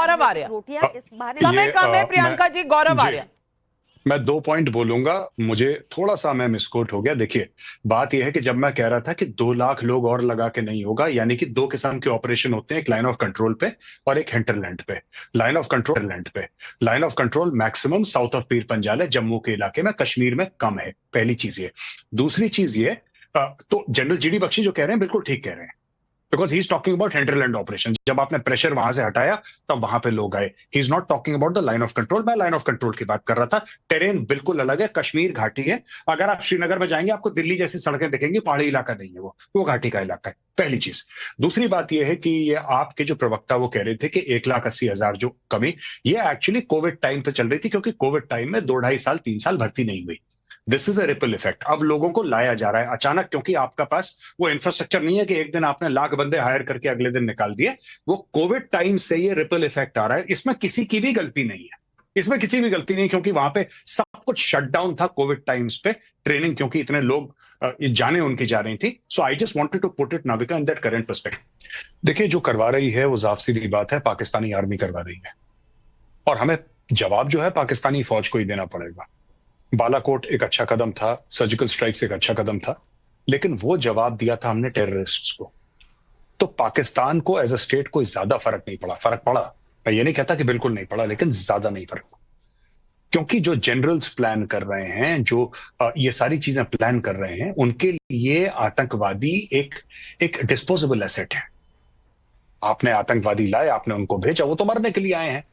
गौरव आर्या, रोटियां इस बारे समय कम है प्रियंका जी। गौरव आर्या, मैं 2 पॉइंट बोलूंगा, मुझे थोड़ा सा मैं मिसकोट हो गया। देखिए, बात यह है कि जब मैं कह रहा था कि 2 लाख लोग और लगा के नहीं होगा, यानी कि 2 किस्म के ऑपरेशन होते हैं, एक लाइन ऑफ कंट्रोल पे और एक हिंटरलैंड पे। Line of control maximum south of Pir Panjal है, जम्मू के इलाके में, कश्मीर में कम है। पहली चीज ये। दूसरी चीज ये, तो जनरल जीडी बख्शी जो कह रहे हैं बिल्कुल ठीक कह रहे हैं, because he is talking about hinterland operation. जब आपने प्रेशर वहां से हटाया तब वहां पे लोग आए। He is not talking about the line of control. मैं लाइन ऑफ कंट्रोल की बात कर रहा था। टेरेन बिल्कुल अलग है, कश्मीर घाटी है। अगर आप श्रीनगर में जाएंगे आपको दिल्ली जैसी सड़कें दिखेंगी, पहाड़ी इलाका नहीं है, वो घाटी का इलाका है। पहली चीज। दूसरी बात यह है कि ये आपके जो प्रवक्ता वो कह रहे थे कि 1,80,000 जो कमी, ये एक्चुअली कोविड टाइम पे चल रही थी, क्योंकि कोविड टाइम में 2-2.5 साल 3 साल भर्ती नहीं हुई। This is a ripple effect. अब लोगों को लाया जा रहा है अचानक, क्योंकि आपका पास वो इंफ्रास्ट्रक्चर नहीं है कि एक दिन आपने लाख बंदे हायर करके अगले दिन निकाल दिए। वो कोविड टाइम से ये रिपल इफेक्ट आ रहा है। इसमें किसी की भी गलती नहीं है, इसमें किसी भी गलती नहीं, क्योंकि वहां पे सब कुछ शट डाउन था कोविड टाइम्स पे। ट्रेनिंग क्योंकि इतने लोग जाने उनकी जा रही थी। So I just wanted to put it Navika in that current perspective. देखिए, जो करवा रही है वो साफ सीधी बात है, पाकिस्तानी आर्मी करवा रही है, और हमें जवाब जो है पाकिस्तानी फौज को ही देना पड़ेगा। बालाकोट एक अच्छा कदम था, सर्जिकल स्ट्राइक्स एक अच्छा कदम था, लेकिन वो जवाब दिया था हमने टेररिस्ट्स को। तो पाकिस्तान को एज अ स्टेट कोई ज्यादा फर्क नहीं पड़ा। फर्क पड़ा, मैं ये नहीं कहता कि बिल्कुल नहीं पड़ा, लेकिन ज्यादा नहीं फर्क पड़ा। क्योंकि जो जनरल्स प्लान कर रहे हैं, जो ये सारी चीजें प्लान कर रहे हैं, उनके लिए आतंकवादी एक डिस्पोजेबल एसेट है। आपने आतंकवादी लाए, आपने उनको भेजा, वो तो मरने के लिए आए हैं।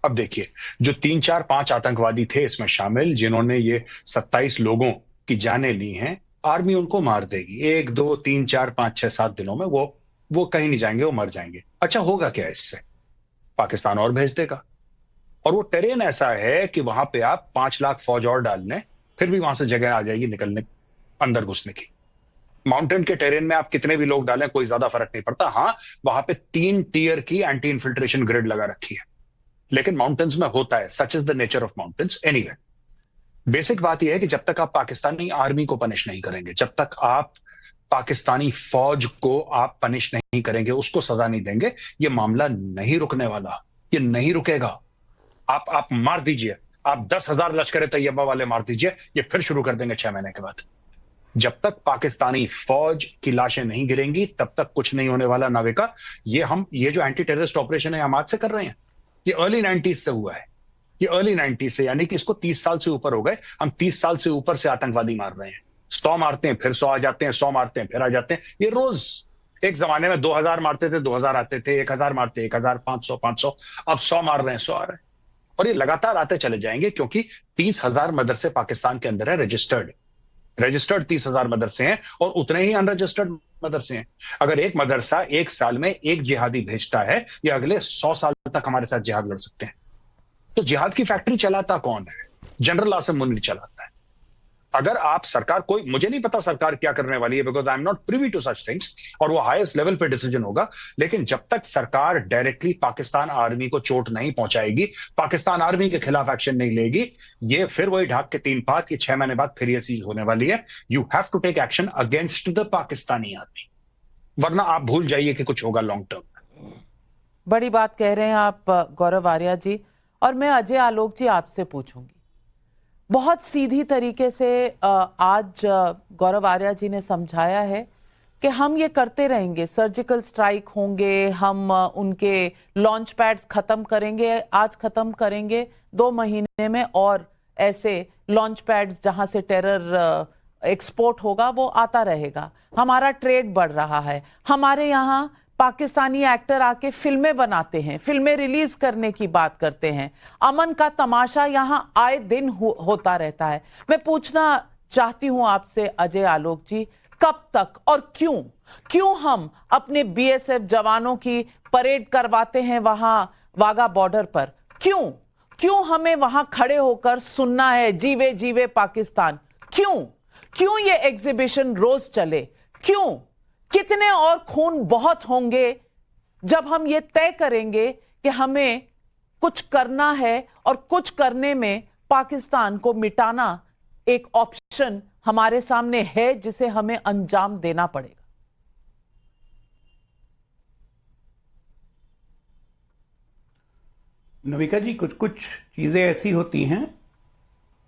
अब देखिए, जो 3, 4, 5 आतंकवादी थे इसमें शामिल, जिन्होंने ये 27 लोगों की जानें ली हैं, आर्मी उनको मार देगी 1, 2, 3, 4, 5, 6, 7 दिनों में। वो कहीं नहीं जाएंगे, वो मर जाएंगे। अच्छा, होगा क्या इससे? पाकिस्तान और भेज देगा। और वो टेरेन ऐसा है कि वहां पे आप 5 लाख फौज और डाल लें, फिर भी वहां से जगह आ जाएगी निकलने, अंदर घुसने की। माउंटेन के टेरेन में आप कितने भी लोग डालें, कोई ज्यादा फर्क नहीं पड़ता। हाँ, वहां पे 3 टियर की एंटी इन्फिल्ट्रेशन ग्रिड लगा रखी है, लेकिन माउंटेन्स में होता है, such is the nature of mountains. Anyway, basic बात यह है कि जब तक आप पाकिस्तानी आर्मी को पनिश नहीं करेंगे, जब तक आप पाकिस्तानी फौज को आप पनिश नहीं करेंगे, उसको सजा नहीं देंगे, ये मामला नहीं रुकने वाला, ये नहीं रुकेगा। आप मार दीजिए, आप 10,000 लश्कर तैयबा वाले मार दीजिए, ये फिर शुरू कर देंगे 6 महीने के बाद। जब तक पाकिस्तानी फौज की लाशें नहीं गिरेंगी तब तक कुछ नहीं होने वाला नाविका। ये जो एंटी टेररिस्ट ऑपरेशन है हम आज से कर रहे हैं, ये अर्ली 90s से हुआ है। ये अर्ली 90s से, यानी कि इसको 30 साल से ऊपर हो गए। हम 30 साल से ऊपर से आतंकवादी मार रहे हैं। 100 मारते हैं, फिर 100 आ जाते हैं, 100 मारते हैं, फिर आ जाते हैं। ये रोज, एक जमाने में 2,000 मारते थे, 2,000 आते थे, 1,000 मारते, 1,000, 500, अब 100 मार रहे हैं, 100 आ रहे हैं। और ये लगातार आते चले जाएंगे, क्योंकि 30,000 मदरसे पाकिस्तान के अंदर है, रजिस्टर्ड 30,000 मदरसे हैं, और उतने ही अनरजिस्टर्ड मदरसे हैं। अगर एक मदरसा एक साल में एक जिहादी भेजता है, ये अगले 100 साल तक हमारे साथ जिहाद लड़ सकते हैं। तो जिहाद की फैक्ट्री चलाता कौन है? जनरल आसिम मुनीर चलाता है। अगर आप सरकार, कोई, मुझे नहीं पता सरकार क्या करने वाली है, because I am not privy to such things, और वो हाईएस्ट लेवल पे डिसीजन होगा। लेकिन जब तक सरकार डायरेक्टली पाकिस्तान आर्मी को चोट नहीं पहुंचाएगी, पाकिस्तान आर्मी के खिलाफ एक्शन नहीं लेगी, ये फिर वही ढाक के 3 पात, ये 6 महीने बाद फिर ये चीज होने वाली है। You have to take action against the Pakistani army, वरना आप भूल जाइए कि कुछ होगा लॉन्ग टर्म। बड़ी बात कह रहे हैं आप गौरव आर्या जी। और मैं अजय आलोक जी आपसे पूछूंगी, बहुत सीधी तरीके से आज गौरव आर्या जी ने समझाया है कि हम ये करते रहेंगे, सर्जिकल स्ट्राइक होंगे, हम उनके लॉन्च पैड्स खत्म करेंगे, आज खत्म करेंगे, 2 महीने में और ऐसे लॉन्च पैड्स जहां से टेरर एक्सपोर्ट होगा वो आता रहेगा। हमारा ट्रेड बढ़ रहा है, हमारे यहाँ पाकिस्तानी एक्टर आके फिल्में बनाते हैं, फिल्में रिलीज करने की बात करते हैं, अमन का तमाशा यहां आए दिन होता रहता है। मैं पूछना चाहती हूं आपसे अजय आलोक जी, कब तक और क्यों हम अपने बीएसएफ जवानों की परेड करवाते हैं वहां वाघा बॉर्डर पर? क्यों हमें वहां खड़े होकर सुनना है जीवे जीवे पाकिस्तान? क्यों ये एग्जीबिशन रोज चले? कितने और खून बहुत होंगे जब हम ये तय करेंगे कि हमें कुछ करना है, और कुछ करने में पाकिस्तान को मिटाना एक ऑप्शन हमारे सामने है जिसे हमें अंजाम देना पड़ेगा। नविका जी, कुछ कुछ चीजें ऐसी होती हैं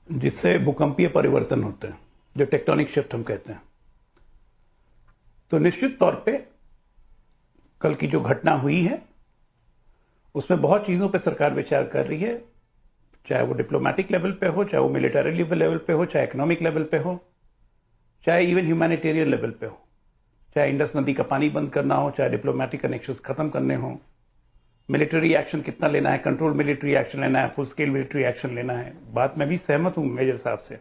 जिससे भूकंपीय परिवर्तन होते हैं, जो टेक्टोनिक शिफ्ट हम कहते हैं। तो निश्चित तौर पे कल की जो घटना हुई है उसमें बहुत चीजों पे सरकार विचार कर रही है, चाहे वो डिप्लोमेटिक लेवल पे हो, चाहे वो मिलिटरी लेवल पे हो, चाहे इकोनॉमिक लेवल पे हो, चाहे इवन ह्यूमैनिटेरियन लेवल पे हो, चाहे इंडस नदी का पानी बंद करना हो, चाहे डिप्लोमेटिक कनेक्शंस खत्म करने हो, मिलिट्री एक्शन कितना लेना है, कंट्रोल मिलिट्री एक्शन लेना है, फुल स्केल मिलिट्री एक्शन लेना है। बात मैं भी सहमत हूं मेजर साहब से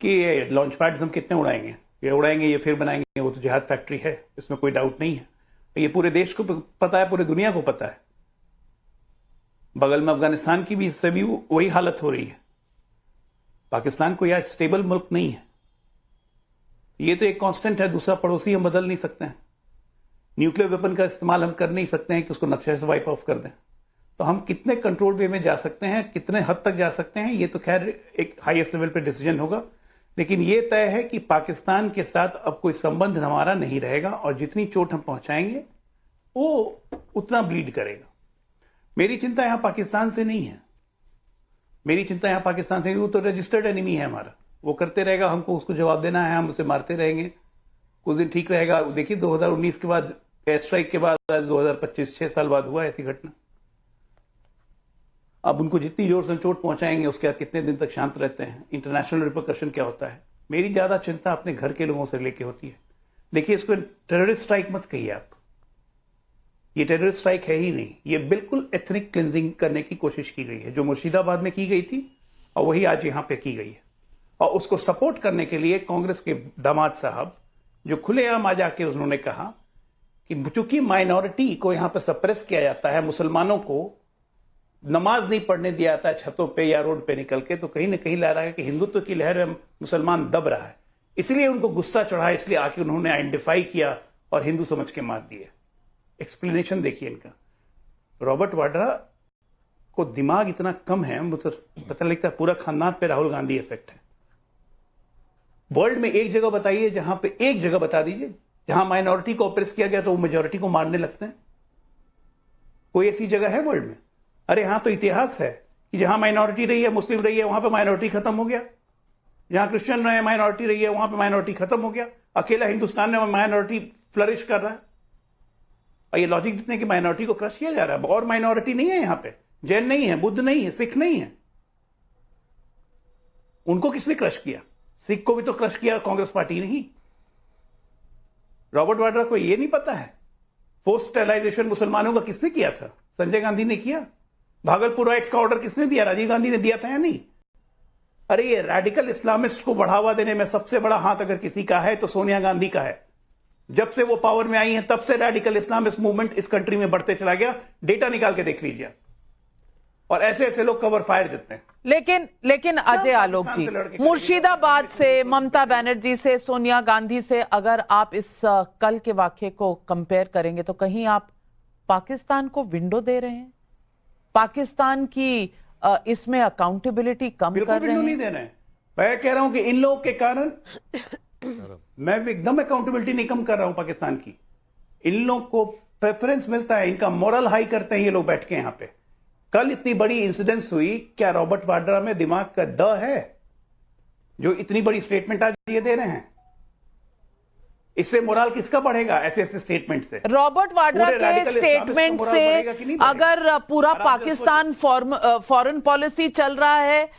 कि ये लॉन्च पैड्स हम कितने उड़ाएंगे, ये फिर बनाएंगे, वो तो जिहाद फैक्ट्री है, इसमें कोई डाउट नहीं है। ये पूरे देश को पता है, पूरे दुनिया को पता है। बगल में अफगानिस्तान की भी इससे भी वही हालत हो रही है। पाकिस्तान कोई आज स्टेबल मुल्क नहीं है, ये तो एक कांस्टेंट है, दूसरा पड़ोसी हम बदल नहीं सकते हैं। न्यूक्लियर वेपन का इस्तेमाल हम कर नहीं सकते हैं कि उसको नक्शे से वाइप ऑफ कर दें। तो हम कितने कंट्रोल वे में जा सकते हैं, कितने हद तक जा सकते हैं, ये तो खैर एक हाईएस्ट लेवल पे डिसीजन होगा। लेकिन ये तय है कि पाकिस्तान के साथ अब कोई संबंध हमारा नहीं रहेगा और जितनी चोट हम पहुंचाएंगे वो उतना ब्लीड करेगा। मेरी चिंता यहां पाकिस्तान से नहीं है, मेरी चिंता यहां पाकिस्तान से, वो तो रजिस्टर्ड एनिमी है हमारा, वो करते रहेगा, हमको उसको जवाब देना है, हम उसे मारते रहेंगे, कुछ दिन ठीक रहेगा। देखिए 2019 के बाद, एयर स्ट्राइक के बाद आज 2025, 6 साल बाद हुआ ऐसी घटना। अब उनको जितनी जोर से चोट पहुंचाएंगे उसके बाद कितने दिन तक शांत रहते हैं, इंटरनेशनल रिपरकशन क्या होता है। मेरी ज्यादा चिंता अपने घर के लोगों से लेके होती है। देखिए, इसको टेररिस्ट स्ट्राइक मत कहिए आप, ये टेररिस्ट स्ट्राइक है ही नहीं, ये बिल्कुल एथनिक क्लिंजिंग करने की कोशिश की गई है, जो मुर्शिदाबाद में की गई थी और वही आज यहां पे की गई है। और उसको सपोर्ट करने के लिए कांग्रेस के दामाद साहब जो खुलेआम आ जाके उन्होंने कहा कि चूंकि माइनॉरिटी को यहां पर सप्रेस किया जाता है, मुसलमानों को नमाज नहीं पढ़ने दिया जाता है छतों पे या रोड पे निकल के, तो कहीं ना कहीं लग रहा है कि हिंदुत्व की लहर में मुसलमान दब रहा है, इसलिए उनको गुस्सा चढ़ा, इसलिए आके उन्होंने आइडेंटिफाई किया और हिंदू समझ के मार दिए। एक्सप्लेनेशन देखिए इनका। रॉबर्ट वाड्रा को दिमाग इतना कम है, मुझे पता लगता है पूरा खानदान पे राहुल गांधी इफेक्ट है। वर्ल्ड में एक जगह बताइए, जहां पे एक जगह बता दीजिए जहां माइनॉरिटी को ऑप्रेस किया गया तो वो मेजॉरिटी को मारने लगते हैं। कोई ऐसी जगह है वर्ल्ड में? अरे यहां तो इतिहास है कि जहां माइनॉरिटी रही है, मुस्लिम रही है, वहां पे माइनॉरिटी खत्म हो गया। जहां क्रिश्चियन रहे, माइनॉरिटी रही है, वहां पे माइनॉरिटी खत्म हो गया। अकेला हिंदुस्तान में माइनॉरिटी फ्लरिश कर रहा है। और ये लॉजिक जितने की माइनॉरिटी को क्रश किया जा रहा है। और माइनॉरिटी नहीं है यहां पे, जैन नहीं है, बुद्ध नहीं है, सिख नहीं है। उनको किसने क्रश किया? सिख को भी तो क्रश किया कांग्रेस पार्टी नहीं। रॉबर्ट वाड्रा को यह नहीं पता है फोर्स स्टेरिलाइजेशन मुसलमानों का किसने किया था? संजय गांधी ने किया। भागलपुर राइट्स का ऑर्डर किसने दिया? राजीव गांधी ने दिया था या नहीं? अरे ये रेडिकल इस्लामिस्ट को बढ़ावा देने में सबसे बड़ा हाथ अगर किसी का है तो सोनिया गांधी का है। जब से वो पावर में आई है तब से रेडिकल इस्लामिस्ट मूवमेंट इस कंट्री में बढ़ते चला गया। डेटा निकाल के देख लीजिए। और ऐसे ऐसे लोग कवर फायर देते हैं। लेकिन अजय आलोक जी, मुर्शिदाबाद से, ममता बनर्जी से, सोनिया गांधी से अगर आप इस कल के वाक्य को कंपेयर करेंगे तो कहीं आप पाकिस्तान को विंडो दे रहे हैं? पाकिस्तान की इसमें अकाउंटेबिलिटी कम कर रहे हैं? नहीं दे रहे हैं। मैं कह रहा हूं कि इन लोगों के कारण मैं एकदम अकाउंटेबिलिटी नहीं कम कर रहा हूं पाकिस्तान की। इन लोगों को प्रेफरेंस मिलता है, इनका मोरल हाई करते हैं ये लोग बैठ के यहां पे। कल इतनी बड़ी इंसिडेंस हुई, क्या रॉबर्ट वाड्रा में दिमाग का द है जो इतनी बड़ी स्टेटमेंट आज ये दे रहे हैं? इससे मोरल किसका बढ़ेगा? ऐसे ऐसे स्टेटमेंट से, रॉबर्ट वाड्रा के स्टेटमेंट से अगर पूरा पाकिस्तान फॉरेन पॉलिसी चल रहा है,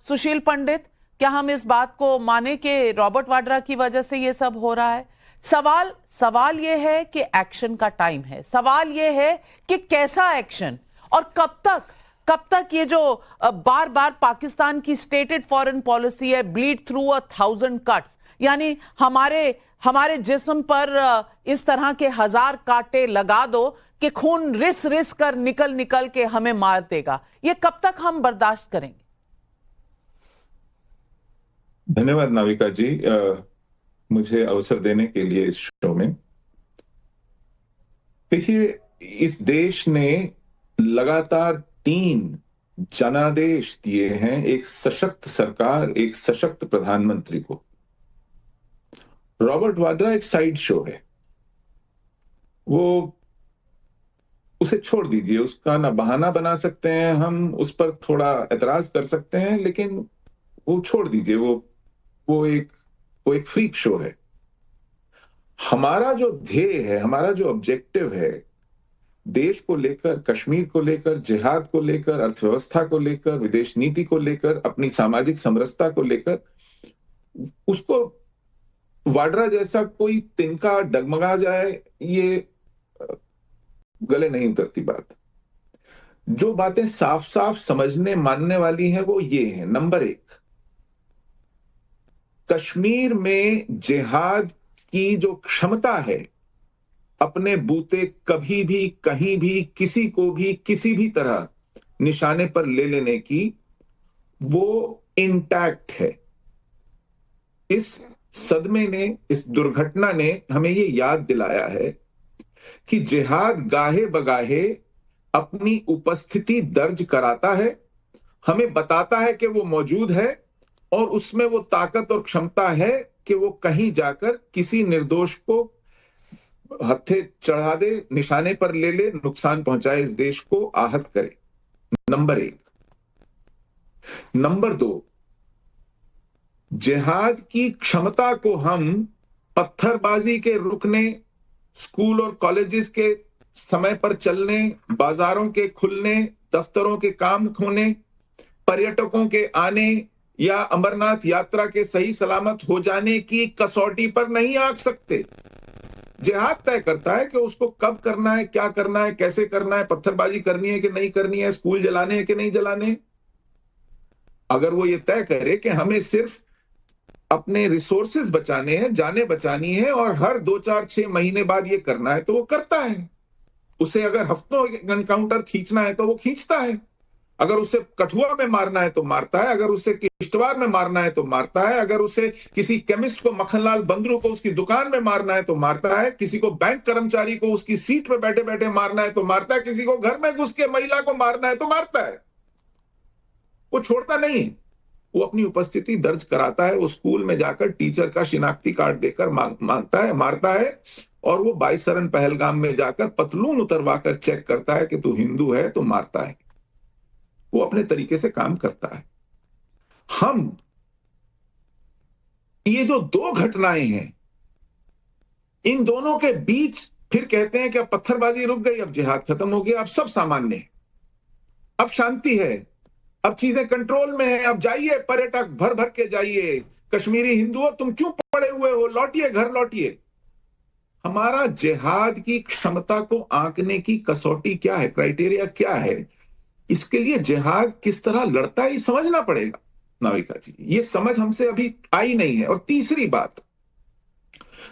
सुशील पंडित, क्या हम इस बात को माने कि रॉबर्ट वाड्रा की वजह से ये सब हो रहा है? सवाल ये है कि एक्शन का टाइम है। सवाल ये है कि कैसा एक्शन और कब तक ये जो बार बार पाकिस्तान की स्टेटेड फॉरेन पॉलिसी है, ब्लीड थ्रू 1000 कट्स, यानी हमारे जिस्म पर इस तरह के 1000 कांटे लगा दो कि खून रिस कर निकल के हमें मार देगा, ये कब तक हम बर्दाश्त करेंगे? धन्यवाद नाविका जी, मुझे अवसर देने के लिए इस शो में। देखिए, इस देश ने लगातार 3 जनादेश दिए हैं एक सशक्त सरकार, एक सशक्त प्रधानमंत्री को। रॉबर्ट वाड्रा एक साइड शो है। वो उसे छोड़ दीजिए, उसका ना बहाना बना सकते हैं हम, उस पर थोड़ा एतराज कर सकते हैं, लेकिन वो छोड़ दीजिए, वो एक फ्रीक शो है। हमारा जो ध्येय है, हमारा जो ऑब्जेक्टिव है, देश को लेकर, कश्मीर को लेकर, जिहाद को लेकर, अर्थव्यवस्था को लेकर, विदेश नीति को लेकर, अपनी सामाजिक समरसता को लेकर, उसको वाड्रा जैसा कोई तिनका डगमगा जाए, ये गले नहीं उतरती बात। जो बातें साफ साफ समझने मानने वाली हैं वो ये हैं। नंबर 1, कश्मीर में जिहाद की जो क्षमता है अपने बूते कभी भी, कहीं भी, किसी को भी, किसी भी तरह निशाने पर ले लेने की, वो इंटैक्ट है। इस सदमे ने, इस दुर्घटना ने हमें ये याद दिलाया है कि जिहाद गाहे बगाहे अपनी उपस्थिति दर्ज कराता है, हमें बताता है कि वो मौजूद है और उसमें वो ताकत और क्षमता है कि वो कहीं जाकर किसी निर्दोष को हत्थे चढ़ा दे, निशाने पर ले ले, नुकसान पहुंचाए, इस देश को आहत करे। नंबर 1। नंबर 2, जिहाद की क्षमता को हम पत्थरबाजी के रुकने, स्कूल और कॉलेजेस के समय पर चलने, बाजारों के खुलने, दफ्तरों के काम होने, पर्यटकों के आने या अमरनाथ यात्रा के सही सलामत हो जाने की कसौटी पर नहीं आंक सकते। जिहाद तय करता है कि उसको कब करना है, क्या करना है, कैसे करना है, पत्थरबाजी करनी है कि नहीं करनी है, स्कूल जलाने हैं कि नहीं जलाने। अगर वो ये तय करे कि हमें सिर्फ अपने रिसोर्सेज बचाने हैं, जाने बचानी है और हर 2, 4, 6 महीने बाद ये करना है, तो वो करता है। उसे अगर हफ्तों एनकाउंटर खींचना है तो वो खींचता है। अगर उसे कठुआ में मारना है तो मारता है, अगर उसे किश्तवाड़ में मारना है तो मारता है, अगर उसे किसी केमिस्ट को, मक्खनलाल बंदरू को उसकी दुकान में मारना है तो मारता है, किसी को बैंक कर्मचारी को उसकी सीट पे बैठे बैठे मारना है तो मारता है, किसी को घर में घुस के महिला को मारना है तो मारता है। वो छोड़ता नहीं, वो अपनी उपस्थिति दर्ज कराता है, वो स्कूल में जाकर टीचर का शिनाख्ती कार्ड देकर मांगता है, मारता है, और वो 22 सरन पहलगाम में जाकर पतलून उतरवाकर चेक करता है कि तू हिंदू है तो मारता है। वो अपने तरीके से काम करता है। हम ये जो 2 घटनाएं हैं, इन दोनों के बीच फिर कहते हैं कि अब पत्थरबाजी रुक गई, अब जिहाद खत्म हो गया, अब सब सामान्य है, अब शांति है, अब चीजें कंट्रोल में है, अब जाइए पर्यटक भर भर के जाइए, कश्मीरी हिंदुओं तुम क्यों पड़े हुए हो, लौटिए घर लौटिए। हमारा जिहाद की क्षमता को आंकने की कसौटी क्या है, क्राइटेरिया क्या है, इसके लिए जिहाद किस तरह लड़ता है ये समझना पड़ेगा नाविका जी। ये समझ हमसे अभी आई नहीं है। और तीसरी बात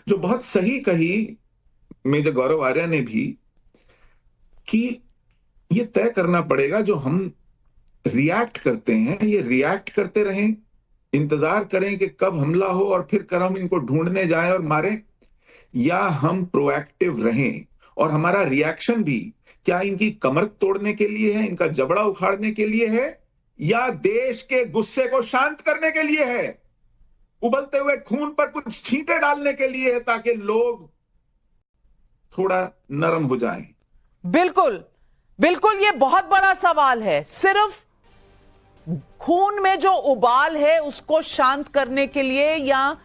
जो बहुत सही कही मेजर गौरव आर्या ने भी, कि ये तय करना पड़ेगा जो हम रिएक्ट करते हैं, ये रिएक्ट करते रहें, इंतजार करें कि कब हमला हो और फिर कर हम इनको ढूंढने जाएं और मारें, या हम प्रोएक्टिव रहें और हमारा रिएक्शन भी क्या इनकी कमर तोड़ने के लिए है, इनका जबड़ा उखाड़ने के लिए है, या देश के गुस्से को शांत करने के लिए है, उबलते हुए खून पर कुछ छींटे डालने के लिए है, ताकि लोग थोड़ा नरम हो जाएं। बिल्कुल बिल्कुल, ये बहुत बड़ा सवाल है। सिर्फ खून में जो उबाल है उसको शांत करने के लिए, या